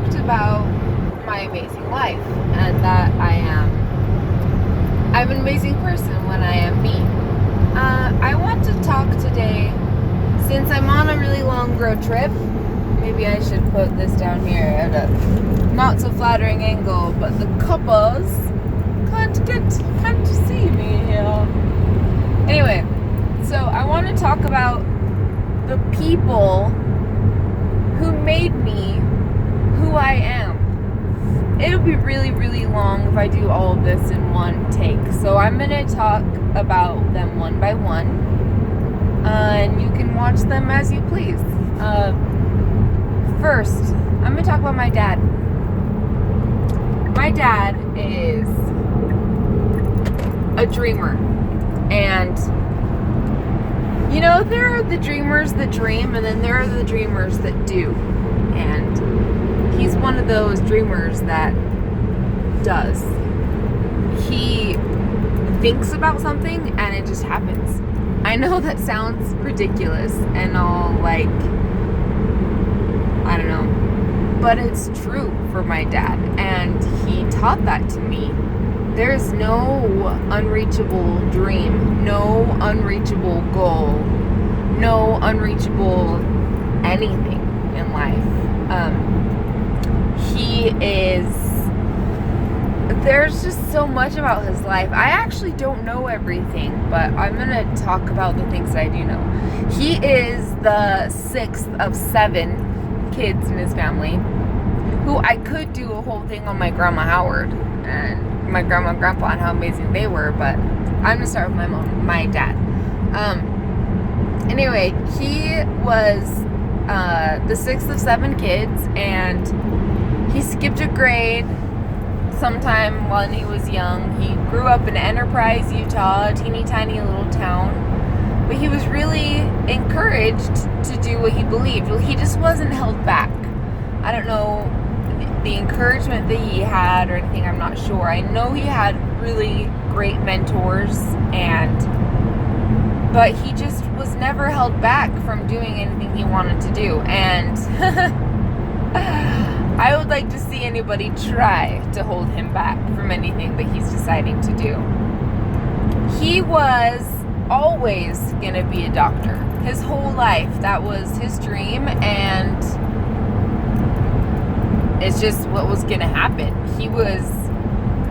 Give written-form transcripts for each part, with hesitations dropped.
talked about my amazing life and that I'm an amazing person when I am me. I want to talk today, since I'm on a really long road trip. Maybe I should put this down here at a not so flattering angle, but the couples can't see me here. Anyway, so I want to talk about the people who made me who I am. It'll be really, really long if I do all of this in one take. So I'm going to talk about them one by one. And you can watch them as you please. First, I'm going to talk about my dad. My dad is a dreamer. And, you know, there are the dreamers that dream, and then there are the dreamers that do. And he's one of those dreamers that does. He thinks about something and it just happens. I know that sounds ridiculous and all like, I don't know, but it's true for my dad, and he taught that to me. There's no unreachable dream, no unreachable goal, no unreachable anything in life. There's just so much about his life. I actually don't know everything, but I'm going to talk about the things that I do know. He is the 6th of 7 kids in his family, who I could do a whole thing on my Grandma Howard and my grandma and grandpa and how amazing they were, but I'm going to start with my dad. Anyway, he was the 6th of 7 kids, and he skipped a grade sometime when he was young. He grew up in Enterprise, Utah, a teeny tiny little town, but he was really encouraged to do what he believed. Well, he just wasn't held back. I don't know the encouragement that he had or anything, I'm not sure. I know he had really great mentors, but he just was never held back from doing anything he wanted to do. And I would like to see anybody try to hold him back from anything that he's deciding to do. He was always going to be a doctor. His whole life, that was his dream, and it's just what was going to happen. He was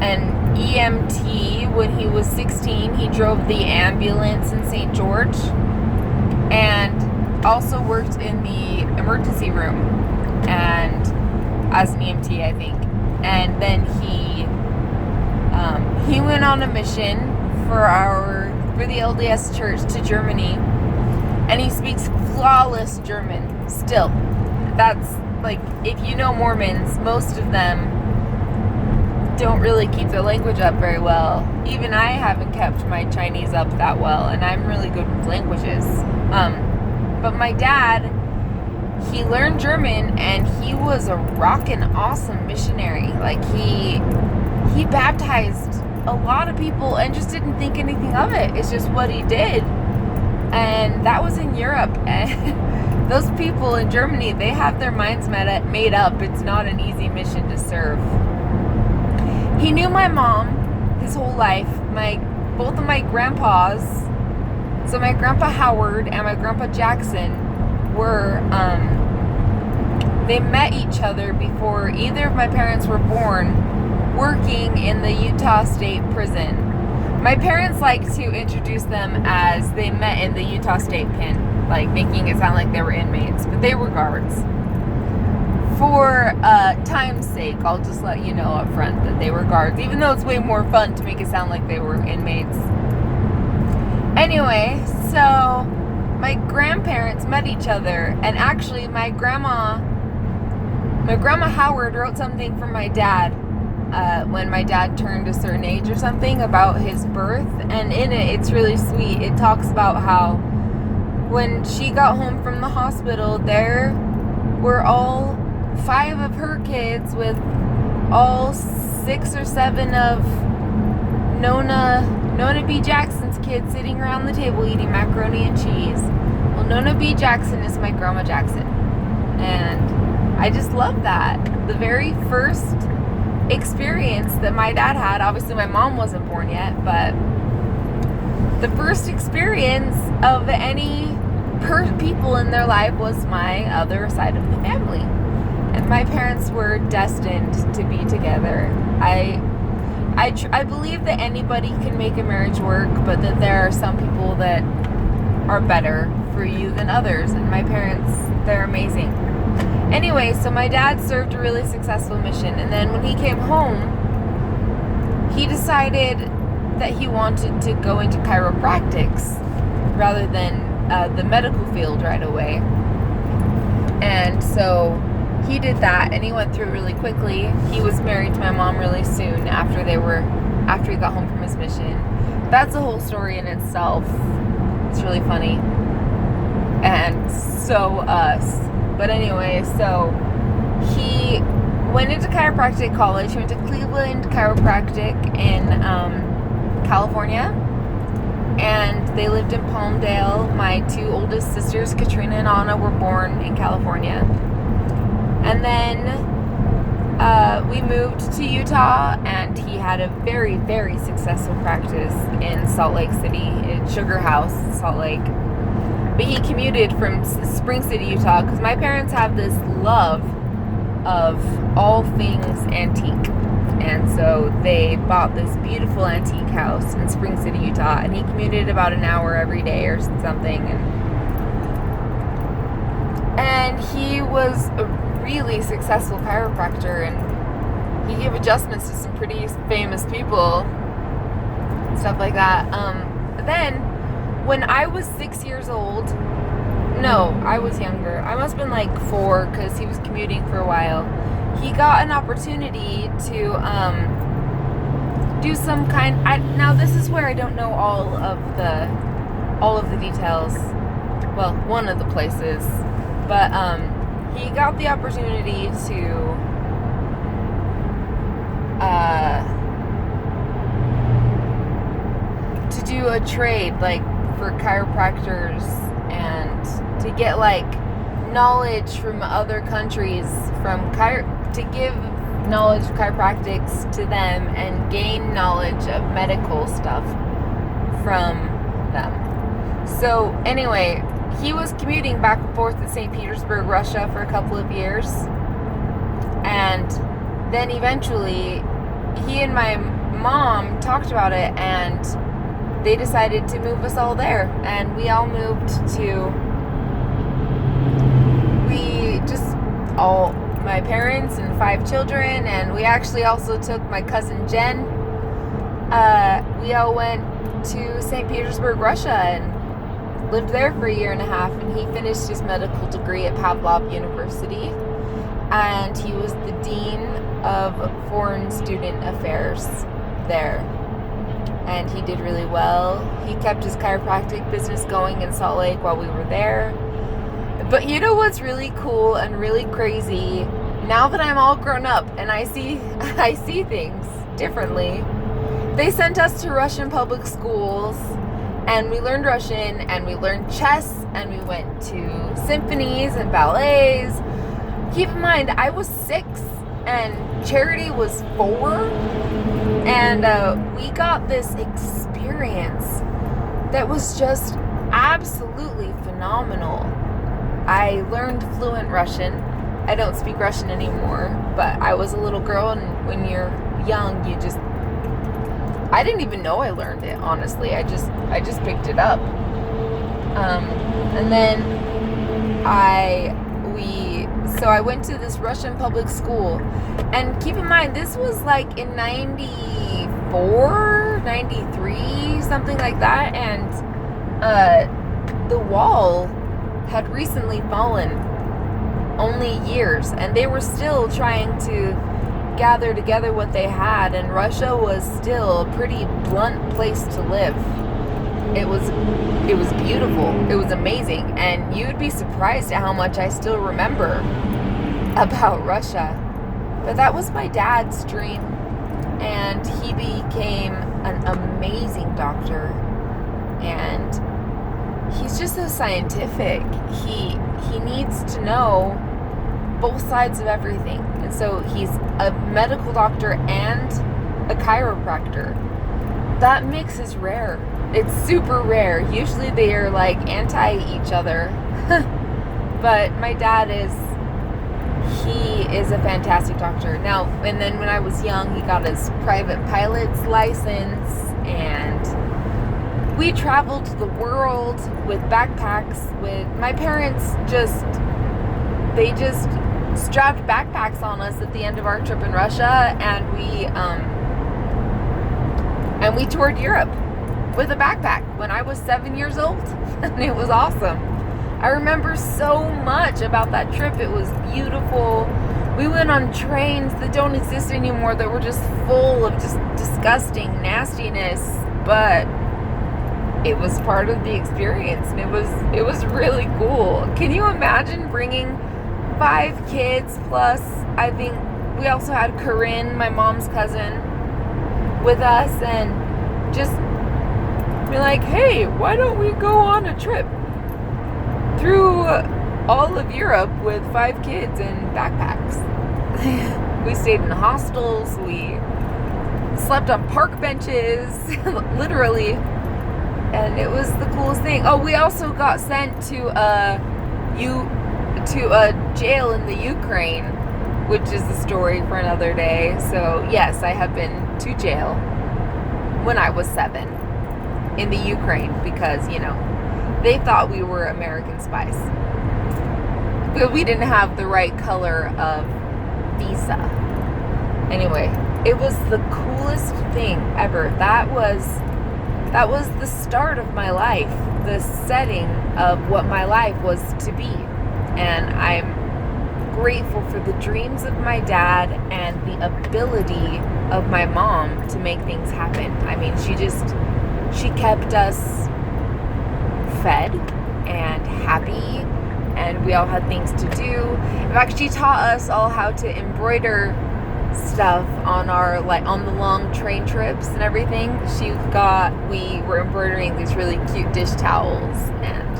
an EMT when he was 16. He drove the ambulance in St. George and also worked in the emergency room and as an EMT, I think. And then he went on a mission for the LDS Church to Germany, and he speaks flawless German still. That's like, if you know Mormons, most of them don't really keep their language up very well. Even I haven't kept my Chinese up that well, and I'm really good with languages. But my dad, he learned German, and he was a rockin' awesome missionary. Like, he baptized a lot of people and just didn't think anything of it. It's just what he did. And that was in Europe. And those people in Germany, they have their minds made up. It's not an easy mission to serve. He knew my mom his whole life. Both of my grandpas, so my Grandpa Howard and my Grandpa Jackson, they met each other before either of my parents were born, working in the Utah State Prison. My parents like to introduce them as they met in the Utah State Pen, like making it sound like they were inmates, but they were guards. For time's sake, I'll just let you know up front that they were guards, even though it's way more fun to make it sound like they were inmates. Anyway, so my grandparents met each other, and actually my grandma Howard wrote something for my dad when my dad turned a certain age or something about his birth, and in it, it's really sweet. It talks about how when she got home from the hospital, there were all 5 of her kids with all 6 or 7 of Nona B. Jackson's kids sitting around the table eating macaroni and cheese. Well, Nona B. Jackson is my Grandma Jackson, and I just love that. The very first experience that my dad had, obviously my mom wasn't born yet, but the first experience of any people in their life was my other side of the family. And my parents were destined to be together. I believe that anybody can make a marriage work, but that there are some people that are better for you than others. And my parents, they're amazing. Anyway, so my dad served a really successful mission. And then when he came home, he decided that he wanted to go into chiropractics rather than the medical field right away. And so he did that, and he went through it really quickly. He was married to my mom really soon after he got home from his mission. That's a whole story in itself. It's really funny. And so us. But anyway, so he went into chiropractic college. He went to Cleveland Chiropractic in California. And they lived in Palmdale. My two oldest sisters, Katrina and Anna, were born in California. And then we moved to Utah, and he had a very, very successful practice in Salt Lake City, at Sugar House, Salt Lake. But he commuted from Spring City, Utah, because my parents have this love of all things antique. And so they bought this beautiful antique house in Spring City, Utah, and he commuted about an hour every day or something. And he was a really successful chiropractor, and he gave adjustments to some pretty famous people, stuff like that. Then, when I was 6 years old, no, I was younger. I must have been like 4, because he was commuting for a while. He got an opportunity to do some kind. Now this is where I don't know all of the details. Well, one of the places, but he got the opportunity to do a trade, like, for chiropractors, and to get like knowledge from other countries, to give knowledge of chiropractics to them and gain knowledge of medical stuff from them. So anyway, he was commuting back and forth to St. Petersburg, Russia for a couple of years, and then eventually he and my mom talked about it, and they decided to move us all there, and we all moved to my parents and 5 children, and we actually also took my cousin Jen. We all went to St. Petersburg, Russia, and lived there for a year and a half, and he finished his medical degree at Pavlov University, and he was the dean of foreign student affairs there, and he did really well. He kept his chiropractic business going in Salt Lake while we were there. But you know what's really cool and really crazy? Now that I'm all grown up and I see things differently, they sent us to Russian public schools, and we learned Russian, and we learned chess, and we went to symphonies and ballets. Keep in mind, I was 6 and Charity was 4, and we got this experience that was just absolutely phenomenal. I learned fluent Russian. I don't speak Russian anymore, but I was a little girl, and when you're young, I didn't even know I learned it, honestly. I just picked it up. And then I went to this Russian public school, and keep in mind, this was like in 94, 93, something like that, and the wall had recently fallen, only years, and they were still trying to gather together what they had, and Russia was still a pretty blunt place to live. It was beautiful. It was amazing, and you'd be surprised at how much I still remember about Russia. But that was my dad's dream, and he became an amazing doctor, and he's just so scientific. He needs to know both sides of everything. And so he's a medical doctor and a chiropractor. That mix is rare. It's super rare. Usually they are like anti each other. But my dad he is a fantastic doctor. Now, and then when I was young, he got his private pilot's license, and we traveled the world with backpacks. With my parents, they just strapped backpacks on us at the end of our trip in Russia, and we toured Europe with a backpack when I was 7 years old, and it was awesome. I remember so much about that trip. It was beautiful. We went on trains that don't exist anymore, that were just full of just disgusting nastiness, but it was part of the experience, and it was really cool. Can you imagine bringing 5 kids plus, I think we also had Corinne, my mom's cousin, with us, and just be like, hey, why don't we go on a trip through all of Europe with 5 kids and backpacks? We stayed in hostels, we slept on park benches, literally, and it was the coolest thing. Oh, we also got sent to a jail in the Ukraine, which is a story for another day. So yes, I have been to jail when I was 7 in the Ukraine because, they thought we were American spies. But we didn't have the right color of visa. Anyway, it was the coolest thing ever. That was the start of my life, the setting of what my life was to be. And I'm grateful for the dreams of my dad and the ability of my mom to make things happen. I mean, she kept us fed and happy, and we all had things to do. In fact, she taught us all how to embroider stuff on the long train trips and everything. We were embroidering these really cute dish towels, and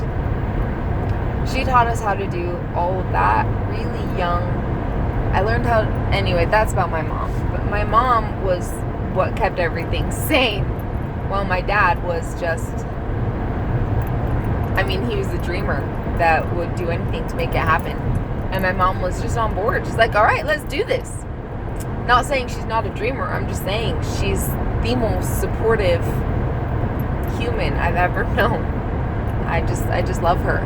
she taught us how to do all of that really young. I learned anyway, that's about my mom. But my mom was what kept everything sane, while my dad was he was a dreamer that would do anything to make it happen. And my mom was just on board. She's like, all right, let's do this. Not saying she's not a dreamer. I'm just saying she's the most supportive human I've ever known. I just love her.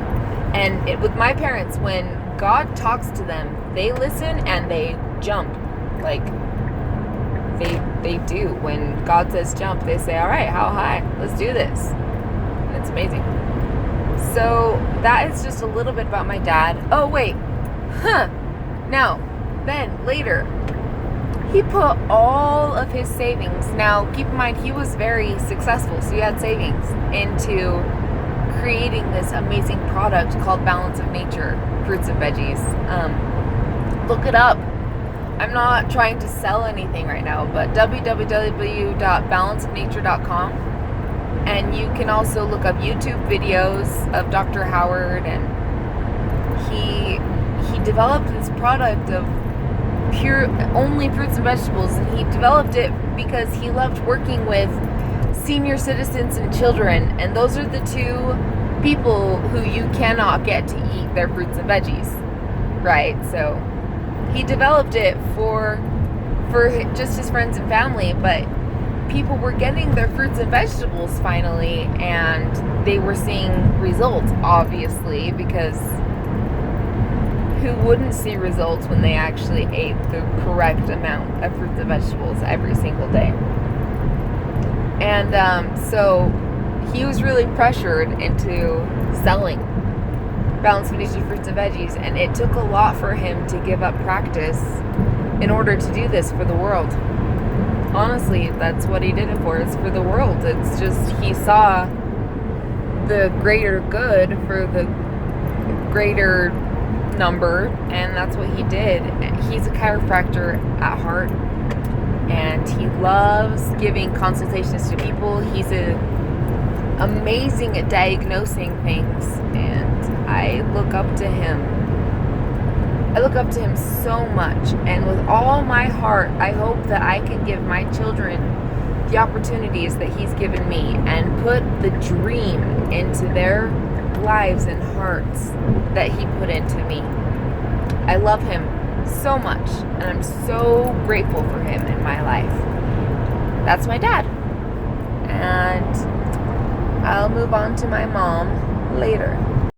And with my parents, when God talks to them, they listen and they jump. Like, they do. When God says jump, they say, all right, how high? Let's do this. And it's amazing. So that is just a little bit about my dad. Oh, wait. Now, then, later, he put all of his savings. Now, keep in mind, he was very successful, so he had savings into creating this amazing product called Balance of Nature fruits and veggies. Look it up. I'm not trying to sell anything right now, but www.balanceofnature.com. And you can also look up YouTube videos of Dr. Howard, and he developed this product of pure only fruits and vegetables, and he developed it because he loved working with senior citizens and children, and those are the 2 people who you cannot get to eat their fruits and veggies, right? So he developed it for just his friends and family, but people were getting their fruits and vegetables finally, and they were seeing results, obviously, because who wouldn't see results when they actually ate the correct amount of fruits and vegetables every single day? And so he was really pressured into selling Balance of Nature fruits and veggies, and it took a lot for him to give up practice in order to do this for the world. Honestly, that's what he did it for. It's for the world. It's just he saw the greater good for the greater number, and that's what he did. He's a chiropractor at heart, and he loves giving consultations to people. He's amazing at diagnosing things, and I look up to him I look up to him so much, and with all my heart, I hope that I can give my children the opportunities that he's given me and put the dream into their lives and hearts that he put into me. I love him so much, and I'm so grateful for him in my life. That's my dad. And I'll move on to my mom later.